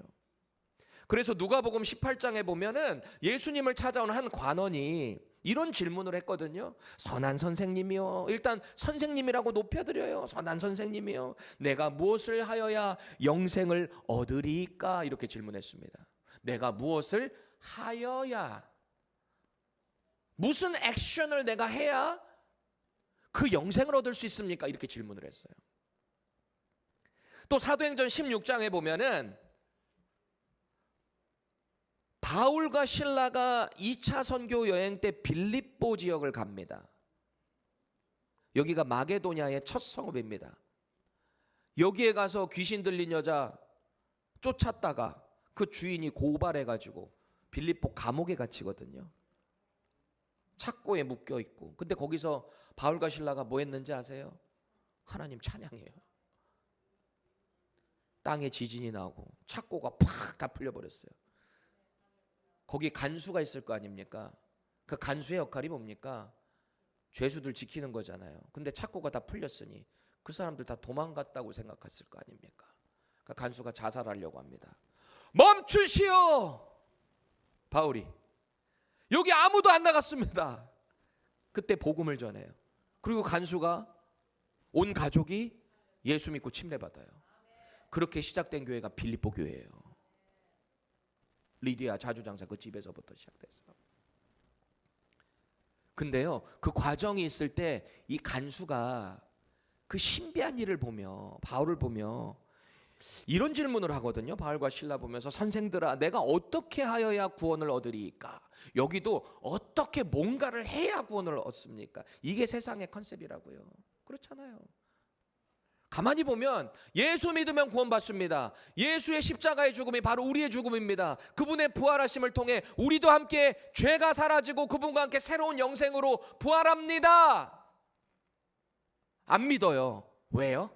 그래서 누가복음 18장에 보면은 예수님을 찾아온 한 관원이 이런 질문을 했거든요. 선한 선생님이요, 일단 선생님이라고 높여드려요. 선한 선생님이요, 내가 무엇을 하여야 영생을 얻으리까? 이렇게 질문했습니다. 내가 무엇을 하여야, 무슨 액션을 내가 해야 그 영생을 얻을 수 있습니까? 이렇게 질문을 했어요. 또 사도행전 16장에 보면은 바울과 실라가 2차 선교 여행 때 빌립보 지역을 갑니다. 여기가 마게도냐의 첫 성읍입니다. 여기에 가서 귀신 들린 여자 쫓았다가 그 주인이 고발해가지고 빌립보 감옥에 갇히거든요. 착고에 묶여 있고. 근데 거기서 바울과 실라가 뭐 했는지 아세요? 하나님 찬양해요. 땅에 지진이 나고 착고가 팍 다 풀려버렸어요. 거기 간수가 있을 거 아닙니까? 그 간수의 역할이 뭡니까? 죄수들 지키는 거잖아요. 근데 착고가 다 풀렸으니 그 사람들 다 도망갔다고 생각했을 거 아닙니까? 그 간수가 자살하려고 합니다. 멈추시오! 바울이 여기 아무도 안 나갔습니다. 그때 복음을 전해요. 그리고 간수가 온 가족이 예수 믿고 침례받아요. 그렇게 시작된 교회가 빌립보 교회예요. 리디아 자주장사 그 집에서부터 시작됐어요. 근데요, 그 과정이 있을 때 이 간수가 그 신비한 일을 보며, 바울을 보며 이런 질문을 하거든요. 바울과 실라 보면서, 선생들아, 내가 어떻게 하여야 구원을 얻으리이까? 여기도 어떻게 뭔가를 해야 구원을 얻습니까? 이게 세상의 컨셉이라고요. 그렇잖아요. 가만히 보면 예수 믿으면 구원받습니다. 예수의 십자가의 죽음이 바로 우리의 죽음입니다. 그분의 부활하심을 통해 우리도 함께 죄가 사라지고 그분과 함께 새로운 영생으로 부활합니다. 안 믿어요. 왜요?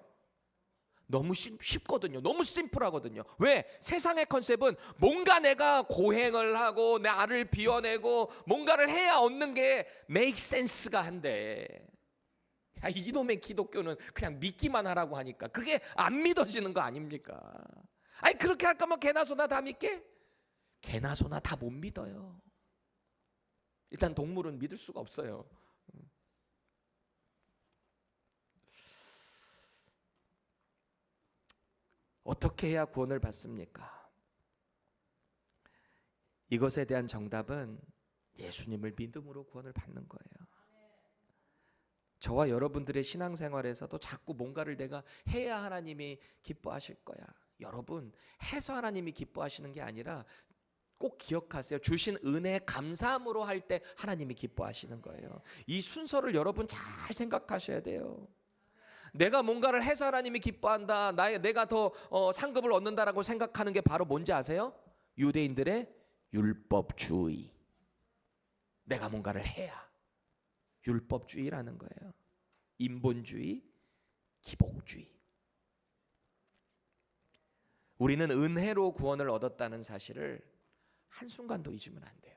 너무 쉽거든요. 너무 심플하거든요. 왜? 세상의 컨셉은 뭔가 내가 고행을 하고 나를 비워내고 뭔가를 해야 얻는 게 make sense가 한데, 야, 이놈의 기독교는 그냥 믿기만 하라고 하니까 그게 안 믿어지는 거 아닙니까? 아니, 그렇게 할 거면 개나 소나 다 믿게? 개나 소나 다 못 믿어요. 일단 동물은 믿을 수가 없어요. 어떻게 해야 구원을 받습니까? 이것에 대한 정답은 예수님을 믿음으로 구원을 받는 거예요. 저와 여러분들의 신앙생활에서도 자꾸 뭔가를 내가 해야 하나님이 기뻐하실 거야. 여러분, 해서 하나님이 기뻐하시는 게 아니라 꼭 기억하세요. 주신 은혜 감사함으로 할 때 하나님이 기뻐하시는 거예요. 이 순서를 여러분 잘 생각하셔야 돼요. 내가 뭔가를 해서 하나님이 기뻐한다, 내가 더 상급을 얻는다라고 생각하는 게 바로 뭔지 아세요? 유대인들의 율법주의. 내가 뭔가를 해야. 율법주의라는 거예요. 인본주의, 기복주의. 우리는 은혜로 구원을 얻었다는 사실을 한순간도 잊으면 안 돼요.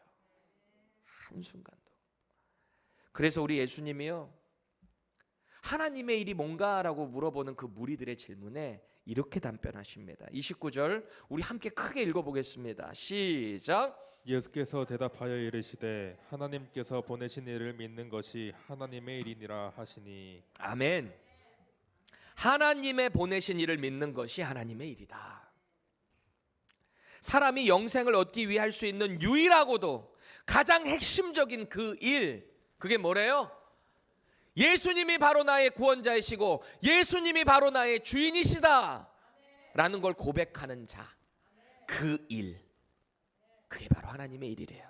한순간도. 그래서 우리 예수님이요, 하나님의 일이 뭔가라고 물어보는 그 무리들의 질문에 이렇게 답변하십니다. 29절 우리 함께 크게 읽어보겠습니다. 시작. 예수께서 대답하여 이르시되 하나님께서 보내신 이를 믿는 것이 하나님의 일이니라 하시니. 아멘. 하나님의 보내신 이를 믿는 것이 하나님의 일이다. 사람이 영생을 얻기 위해 할 수 있는 유일하고도 가장 핵심적인 그 일, 그게 뭐래요? 예수님이 바로 나의 구원자이시고 예수님이 바로 나의 주인이시다 라는 걸 고백하는 자, 그 일, 그게 바로 하나님의 일이래요.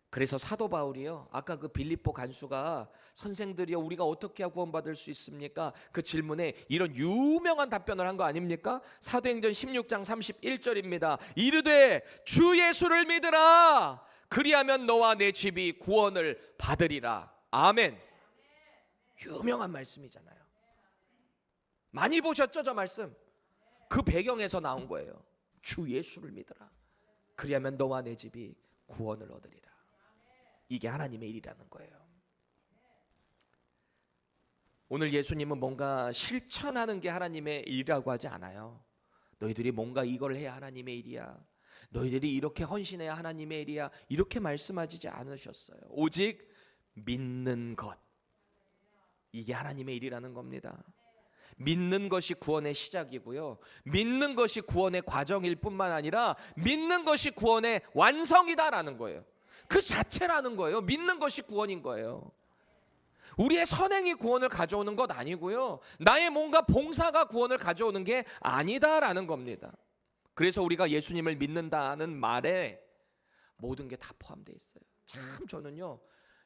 그래서 사도 바울이요, 아까 그 빌립보 간수가 선생들이요, 우리가 어떻게 구원받을 수 있습니까? 그 질문에 이런 유명한 답변을 한 거 아닙니까? 사도행전 16장 31절입니다. 이르되 주 예수를 믿으라. 그리하면 너와 내 집이 구원을 받으리라. 아멘. 유명한 말씀이잖아요. 많이 보셨죠, 저 말씀? 그 배경에서 나온 거예요. 주 예수를 믿으라. 그리하면 너와 내 집이 구원을 얻으리라. 이게 하나님의 일이라는 거예요. 오늘 예수님은 뭔가 실천하는 게 하나님의 일이라고 하지 않아요. 너희들이 뭔가 이걸 해야 하나님의 일이야, 너희들이 이렇게 헌신해야 하나님의 일이야, 이렇게 말씀하지 않으셨어요. 오직 믿는 것, 이게 하나님의 일이라는 겁니다. 믿는 것이 구원의 시작이고요, 믿는 것이 구원의 과정일 뿐만 아니라 믿는 것이 구원의 완성이다라는 거예요. 그 자체라는 거예요. 믿는 것이 구원인 거예요. 우리의 선행이 구원을 가져오는 것 아니고요, 나의 뭔가 봉사가 구원을 가져오는 게 아니다라는 겁니다. 그래서 우리가 예수님을 믿는다는 말에 모든 게 다 포함되어 있어요. 참 저는요,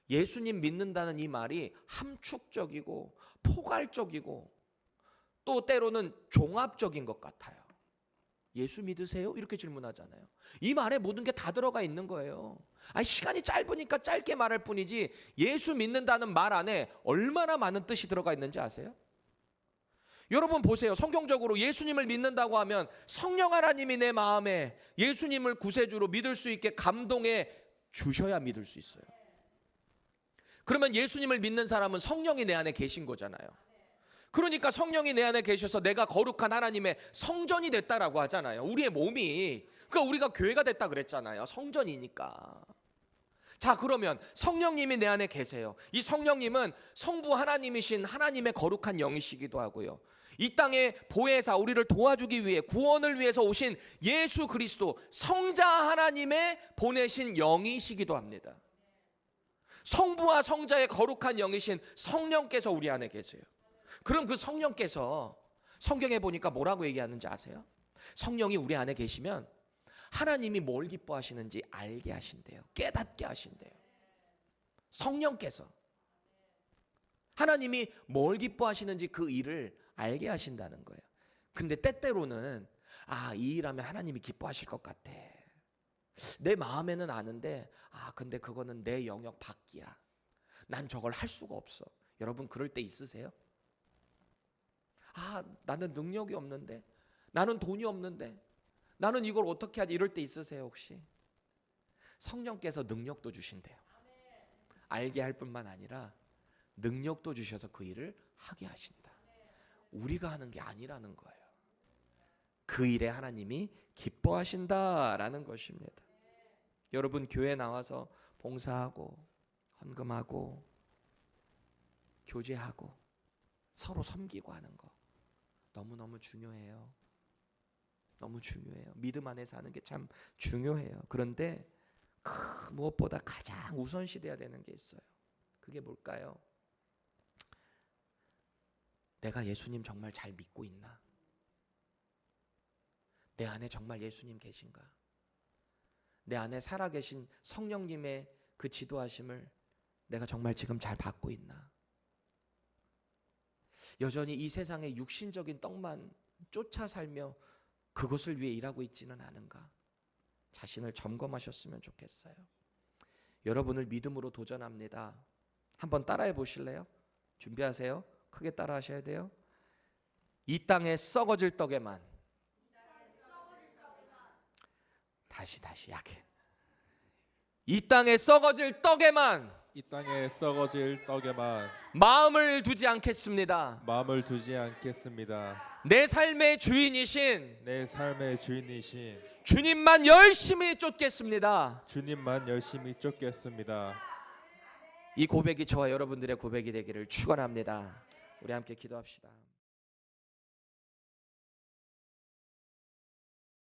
예수님 믿는다는 이 말이 함축적이고 포괄적이고 또 때로는 종합적인 것 같아요. 예수 믿으세요? 이렇게 질문하잖아요. 이 말에 모든 게 다 들어가 있는 거예요. 아니 시간이 짧으니까 짧게 말할 뿐이지 예수 믿는다는 말 안에 얼마나 많은 뜻이 들어가 있는지 아세요? 여러분 보세요. 성경적으로 예수님을 믿는다고 하면 성령 하나님이 내 마음에 예수님을 구세주로 믿을 수 있게 감동해 주셔야 믿을 수 있어요. 그러면 예수님을 믿는 사람은 성령이 내 안에 계신 거잖아요. 그러니까 성령이 내 안에 계셔서 내가 거룩한 하나님의 성전이 됐다라고 하잖아요. 우리의 몸이. 그러니까 우리가 교회가 됐다 그랬잖아요. 성전이니까. 자, 그러면 성령님이 내 안에 계세요. 이 성령님은 성부 하나님이신 하나님의 거룩한 영이시기도 하고요. 이 땅의 보혜사, 우리를 도와주기 위해 구원을 위해서 오신 예수 그리스도 성자 하나님의 보내신 영이시기도 합니다. 성부와 성자의 거룩한 영이신 성령께서 우리 안에 계세요. 그럼 그 성령께서 성경에 보니까 뭐라고 얘기하는지 아세요? 성령이 우리 안에 계시면 하나님이 뭘 기뻐하시는지 알게 하신대요. 깨닫게 하신대요. 성령께서 하나님이 뭘 기뻐하시는지 그 일을 알게 하신다는 거예요. 근데 때때로는 이 일하면 하나님이 기뻐하실 것 같아. 내 마음에는 아는데 근데 그거는 내 영역 밖이야. 난 저걸 할 수가 없어. 여러분 그럴 때 있으세요? 나는 능력이 없는데, 나는 돈이 없는데, 나는 이걸 어떻게 하지? 이럴 때 있으세요 혹시? 성령께서 능력도 주신대요. 알게 할 뿐만 아니라 능력도 주셔서 그 일을 하게 하신다. 우리가 하는 게 아니라는 거예요. 그 일에 하나님이 기뻐하신다라는 것입니다. 여러분 교회 나와서 봉사하고 헌금하고 교제하고 서로 섬기고 하는 거 너무너무 중요해요. 너무 중요해요. 믿음 안에 사는 게 참 중요해요. 그런데 무엇보다 가장 우선시돼야 되는 게 있어요. 그게 뭘까요? 내가 예수님 정말 잘 믿고 있나? 내 안에 정말 예수님 계신가? 내 안에 살아계신 성령님의 그 지도하심을 내가 정말 지금 잘 받고 있나? 여전히 이 세상의 육신적인 떡만 쫓아 살며 그것을 위해 일하고 있지는 않은가? 자신을 점검하셨으면 좋겠어요. 여러분을 믿음으로 도전합니다. 한번 따라해 보실래요? 준비하세요. 크게 따라하셔야 돼요. 이 땅에 썩어질 떡에만 다시 약해. 이 땅에 썩어질 떡에만 이 땅에 썩어질 떡에만 마음을 두지 않겠습니다. 마음을 두지 않겠습니다. 내 삶의 주인이신 내 삶의 주인이신 주님만 열심히 쫓겠습니다. 주님만 열심히 쫓겠습니다. 이 고백이 저와 여러분들의 고백이 되기를 축원합니다. 우리 함께 기도합시다.